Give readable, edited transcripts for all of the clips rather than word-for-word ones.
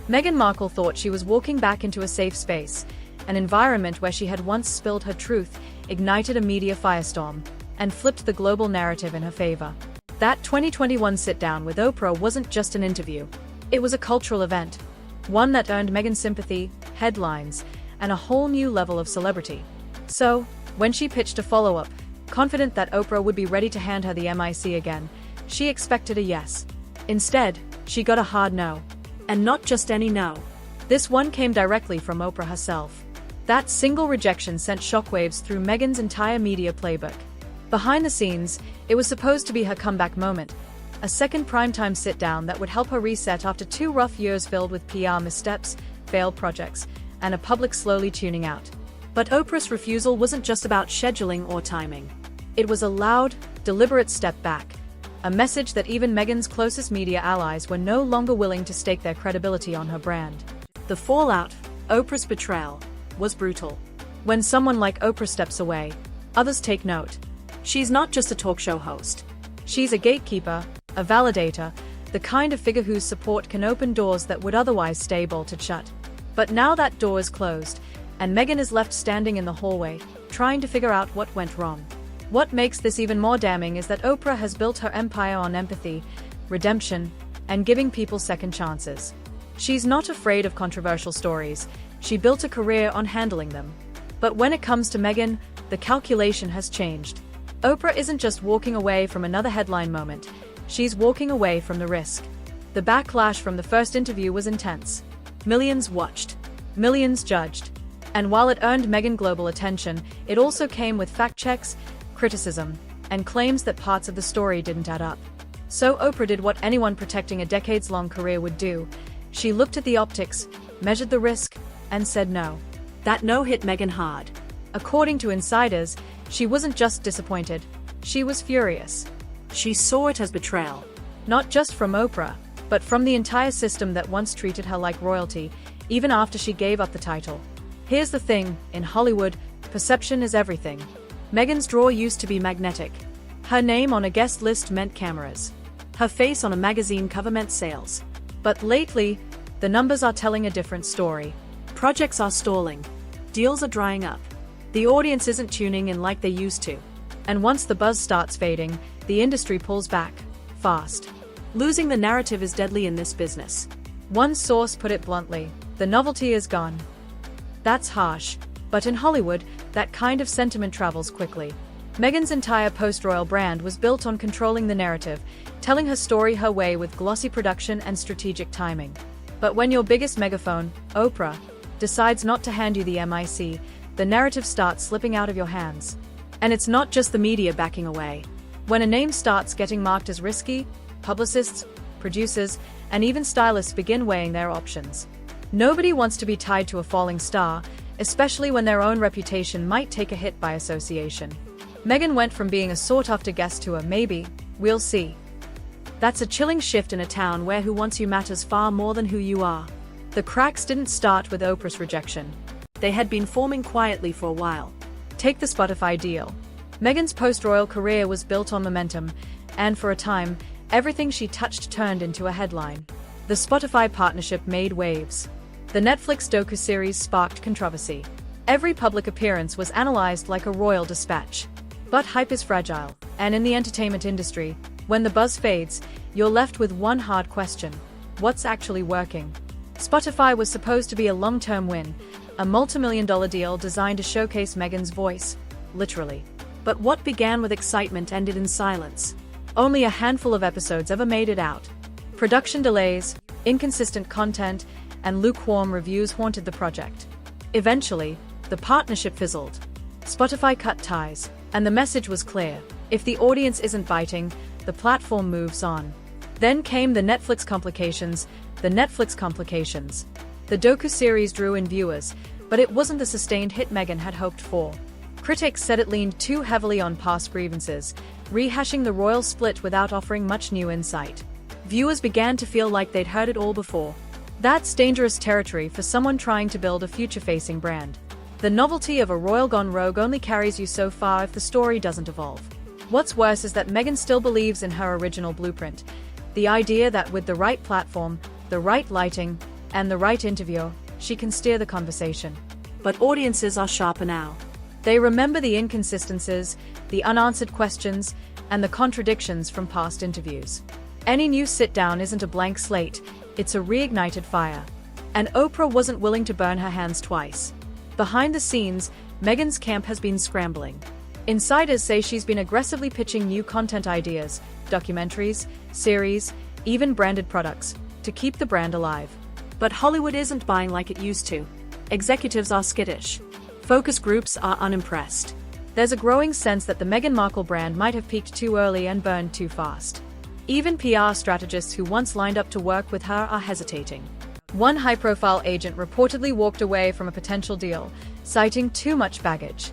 Meghan Markle thought she was walking back into a safe space, an environment where she had once spilled her truth, ignited a media firestorm, and flipped the global narrative in her favor. That 2021 sit-down with Oprah wasn't just an interview. It was a cultural event, one that earned Meghan sympathy, headlines, and a whole new level of celebrity. So, when she pitched a follow-up, confident that Oprah would be ready to hand her the MIC again, she expected a yes. Instead, she got a hard no. And not just any no. This one came directly from Oprah herself. That single rejection sent shockwaves through Meghan's entire media playbook. Behind the scenes, it was supposed to be her comeback moment, a second primetime sit-down that would help her reset after 2 rough years filled with PR missteps, failed projects, and a public slowly tuning out. But Oprah's refusal wasn't just about scheduling or timing. It was a loud, deliberate step back, a message that even Meghan's closest media allies were no longer willing to stake their credibility on her brand. The fallout, Oprah's betrayal, was brutal. When someone like Oprah steps away, others take note. She's not just a talk show host. She's a gatekeeper, a validator, the kind of figure whose support can open doors that would otherwise stay bolted shut. But now that door is closed, and Meghan is left standing in the hallway, trying to figure out what went wrong. What makes this even more damning is that Oprah has built her empire on empathy, redemption, and giving people second chances. She's not afraid of controversial stories. She built a career on handling them. But when it comes to Meghan, the calculation has changed. Oprah isn't just walking away from another headline moment. She's walking away from the risk. The backlash from the first interview was intense. Millions watched. Millions judged. And while it earned Meghan global attention, it also came with fact checks, criticism, and claims that parts of the story didn't add up. So Oprah did what anyone protecting a decades-long career would do. She looked at the optics, measured the risk, and said no. That no hit Meghan hard. According to insiders, she wasn't just disappointed. She was furious. She saw it as betrayal. Not just from Oprah, but from the entire system that once treated her like royalty, even after she gave up the title. Here's the thing, in Hollywood, perception is everything. Meghan's draw used to be magnetic. Her name on a guest list meant cameras. Her face on a magazine cover meant sales. But lately, the numbers are telling a different story. Projects are stalling. Deals are drying up. The audience isn't tuning in like they used to. And once the buzz starts fading, the industry pulls back, fast. Losing the narrative is deadly in this business. One source put it bluntly, the novelty is gone. That's harsh, but in Hollywood, that kind of sentiment travels quickly. Meghan's entire post-royal brand was built on controlling the narrative, telling her story her way with glossy production and strategic timing. But when your biggest megaphone, Oprah, decides not to hand you the MIC, the narrative starts slipping out of your hands. And it's not just the media backing away. When a name starts getting marked as risky, publicists, producers, and even stylists begin weighing their options. Nobody wants to be tied to a falling star, especially when their own reputation might take a hit by association. Meghan went from being a sought-after guest to a maybe, we'll see. That's a chilling shift in a town where who wants you matters far more than who you are. The cracks didn't start with Oprah's rejection. They had been forming quietly for a while. Take the Spotify deal. Meghan's post-royal career was built on momentum, and for a time, everything she touched turned into a headline. The Spotify partnership made waves. The Netflix docu-series sparked controversy. Every public appearance was analyzed like a royal dispatch. But hype is fragile, and in the entertainment industry, when the buzz fades, you're left with one hard question: what's actually working? Spotify was supposed to be a long-term win, a multi-million-dollar deal designed to showcase Meghan's voice, literally. But what began with excitement ended in silence. Only a handful of episodes ever made it out. Production delays, inconsistent content, and lukewarm reviews haunted the project. Eventually, the partnership fizzled. Spotify cut ties, and the message was clear: if the audience isn't biting, the platform moves on. Then came the Netflix complications. The docu-series drew in viewers, but it wasn't the sustained hit Meghan had hoped for. Critics said it leaned too heavily on past grievances, rehashing the royal split without offering much new insight. Viewers began to feel like they'd heard it all before. That's dangerous territory for someone trying to build a future-facing brand. The novelty of a royal gone rogue only carries you so far if the story doesn't evolve. What's worse is that Meghan still believes in her original blueprint, the idea that with the right platform, the right lighting, and the right interviewer, she can steer the conversation. But audiences are sharper now. They remember the inconsistencies, the unanswered questions, and the contradictions from past interviews. Any new sit-down isn't a blank slate, it's a reignited fire. And Oprah wasn't willing to burn her hands twice. Behind the scenes, Meghan's camp has been scrambling. Insiders say she's been aggressively pitching new content ideas, documentaries, series, even branded products, to keep the brand alive. But Hollywood isn't buying like it used to. Executives are skittish. Focus groups are unimpressed. There's a growing sense that the Meghan Markle brand might have peaked too early and burned too fast. Even PR strategists who once lined up to work with her are hesitating. One high-profile agent reportedly walked away from a potential deal, citing too much baggage.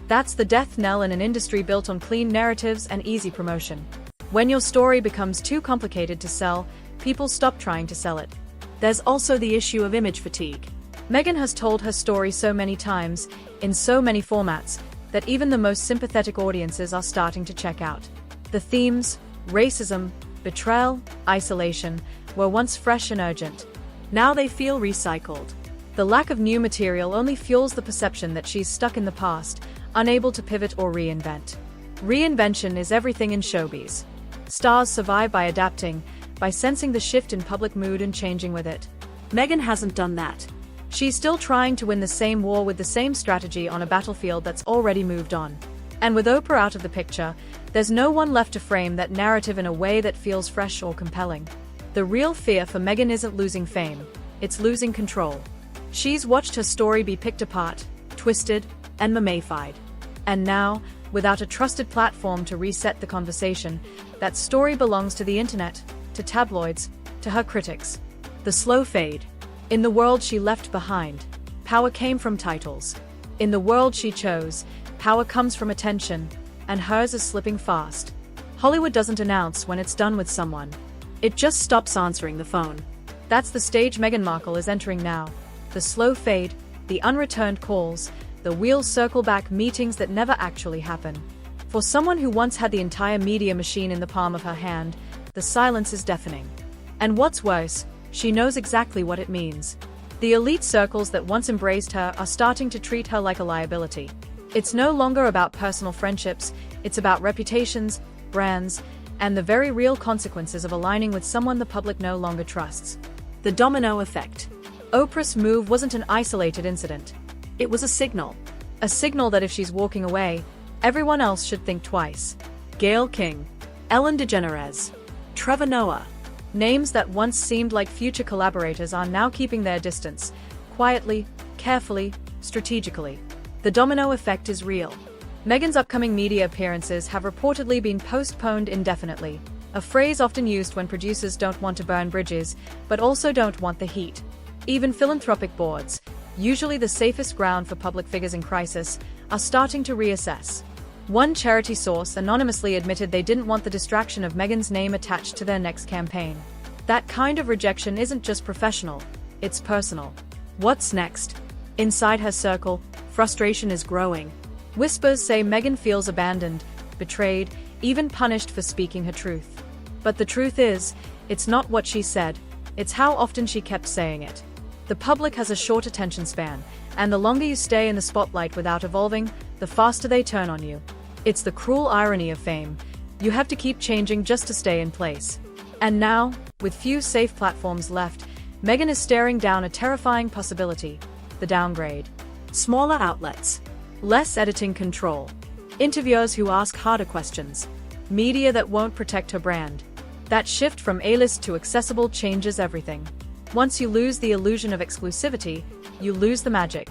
That's the death knell in an industry built on clean narratives and easy promotion. When your story becomes too complicated to sell, people stop trying to sell it. There's also the issue of image fatigue. Meghan has told her story so many times, in so many formats, that even the most sympathetic audiences are starting to check out. The themes, racism, betrayal, isolation, were once fresh and urgent. Now they feel recycled. The lack of new material only fuels the perception that she's stuck in the past, unable to pivot or reinvent. Reinvention is everything in showbiz. Stars survive by adapting, by sensing the shift in public mood and changing with it. Meghan hasn't done that. She's still trying to win the same war with the same strategy on a battlefield that's already moved on. And with Oprah out of the picture, there's no one left to frame that narrative in a way that feels fresh or compelling. The real fear for Meghan isn't losing fame, it's losing control. She's watched her story be picked apart, twisted, and mummified. And now, without a trusted platform to reset the conversation, that story belongs to the internet, to tabloids, to her critics. The slow fade. In the world she left behind, power came from titles. In the world she chose, power comes from attention, and hers is slipping fast. Hollywood doesn't announce when it's done with someone. It just stops answering the phone. That's the stage Meghan Markle is entering now. The slow fade, the unreturned calls, the wheels circle back, meetings that never actually happen. For someone who once had the entire media machine in the palm of her hand, the silence is deafening. And what's worse, she knows exactly what it means. The elite circles that once embraced her are starting to treat her like a liability. It's no longer about personal friendships, it's about reputations, brands, and the very real consequences of aligning with someone the public no longer trusts. The domino effect. Oprah's move wasn't an isolated incident. It was a signal. A signal that if she's walking away, everyone else should think twice. Gayle King, Ellen DeGeneres, Trevor Noah. Names that once seemed like future collaborators are now keeping their distance, quietly, carefully, strategically. The domino effect is real. Meghan's upcoming media appearances have reportedly been postponed indefinitely, a phrase often used when producers don't want to burn bridges, but also don't want the heat. Even philanthropic boards, usually the safest ground for public figures in crisis, are starting to reassess. One charity source anonymously admitted they didn't want the distraction of Meghan's name attached to their next campaign. That kind of rejection isn't just professional, it's personal. What's next? Inside her circle, frustration is growing. Whispers say Meghan feels abandoned, betrayed, even punished for speaking her truth. But the truth is, it's not what she said, it's how often she kept saying it. The public has a short attention span, and the longer you stay in the spotlight without evolving, the faster they turn on you. It's the cruel irony of fame. You have to keep changing just to stay in place. And now, with few safe platforms left, Meghan is staring down a terrifying possibility: the downgrade. Smaller outlets. Less editing control. Interviewers who ask harder questions. Media that won't protect her brand. That shift from A-list to accessible changes everything. Once you lose the illusion of exclusivity, you lose the magic.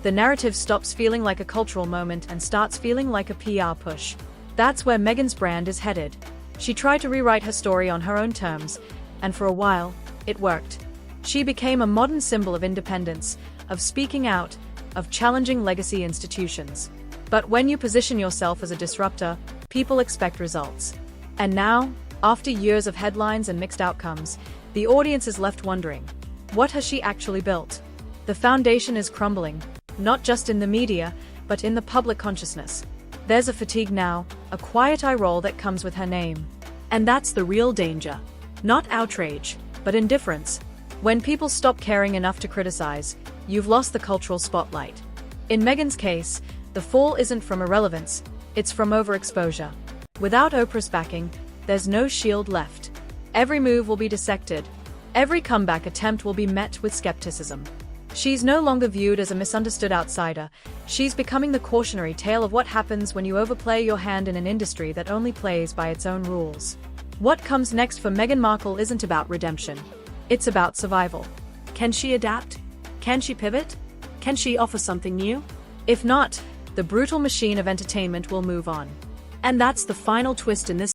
The narrative stops feeling like a cultural moment and starts feeling like a PR push. That's where Meghan's brand is headed. She tried to rewrite her story on her own terms, and for a while, it worked. She became a modern symbol of independence, of speaking out, of challenging legacy institutions. But when you position yourself as a disruptor, people expect results. And now, after years of headlines and mixed outcomes, the audience is left wondering, what has she actually built? The foundation is crumbling, not just in the media, but in the public consciousness. There's a fatigue now, a quiet eye roll that comes with her name. And that's the real danger. Not outrage, but indifference. When people stop caring enough to criticize, you've lost the cultural spotlight. In Meghan's case, the fall isn't from irrelevance, it's from overexposure. Without Oprah's backing, there's no shield left. Every move will be dissected. Every comeback attempt will be met with skepticism. She's no longer viewed as a misunderstood outsider. She's becoming the cautionary tale of what happens when you overplay your hand in an industry that only plays by its own rules. What comes next for Meghan Markle isn't about redemption. It's about survival. Can she adapt? Can she pivot? Can she offer something new? If not, the brutal machine of entertainment will move on. And that's the final twist in this